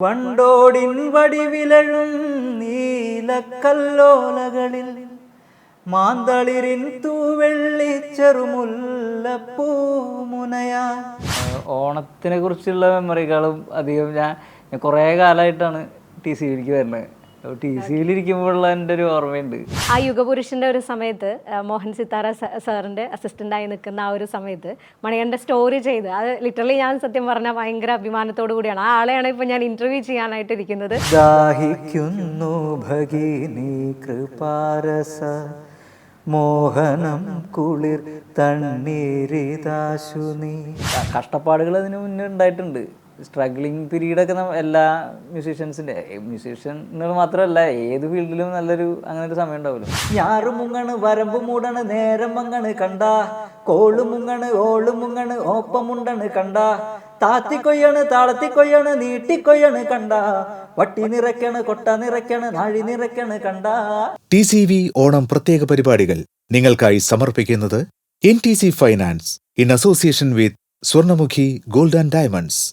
വണ്ടോടിൻ വടിവിലഴും നീലക്കല്ലോലകളിൽ മാന്തളിരിൻ തൂവെള്ളി ചെറുമുല്ലപ്പൂമുനയാ. ഓണത്തിനെ കുറിച്ചുള്ള മെമ്മറികളും അധികം ഞാൻ കുറേ കാലമായിട്ടാണ് TCVക്ക് വരുന്നത്. TCVയിലിരിക്കുമ്പോഴുള്ള എൻ്റെ ഒരു ഓർമ്മയുണ്ട്. ആ യുഗപുരുഷൻ്റെ ഒരു സമയത്ത് മോഹൻ സിത്താര സാറിൻ്റെ അസിസ്റ്റൻ്റായി നിൽക്കുന്ന ആ ഒരു സമയത്ത് മണികണ്ഠൻ സ്റ്റോറി ചെയ്ത് അത് ലിറ്ററലി ഞാൻ സത്യം പറഞ്ഞാൽ ഭയങ്കര അഭിമാനത്തോടു കൂടിയാണ് ആ ആളെയാണ് ഇപ്പം ഞാൻ ഇൻ്റർവ്യൂ ചെയ്യാനായിട്ട് ഇരിക്കുന്നത്. ദാഹിക്കുന്നു ഭഗിനി കൃപാരസ മോഹനം കുളിർ തണ്ണീരിതാശു നീ. കഷ്ടപ്പാടുകൾ അതിന് മുന്നേ ഉണ്ടായിട്ടുണ്ട്. സ്ട്രഗ്ലിംഗ് പീരീഡൊക്കെ എല്ലാ മ്യൂസീഷ്യനുകൾ മാത്രമല്ല ഏത് ഫീൽഡിലും അങ്ങനെ ഒരു സമയം ഉണ്ടാവുമല്ലോ. ഞാറ് മുങ്ങണ് വരമ്പ് മൂടണ് നേരം മങ്ങണ് കണ്ട കോള് മുങ്ങണ് ഓള് മുങ്ങണ് ഓപ്പമുണ്ടണ് കണ്ട താത്തിക്കൊയ്യാണ് താളത്തിക്കൊയ്യാണ് നീട്ടിക്കൊയ്യാണ് കണ്ട വട്ടി നിറയ്ക്കണ് കൊട്ട നിറയ്ക്കണ് നാഴി നിറയ്ക്കണ് കണ്ട. TCV ഓണം പ്രത്യേക പരിപാടികൾ നിങ്ങൾക്കായി സമർപ്പിക്കുന്നത് NTC finance in association with Swarnamukhi gold and diamonds.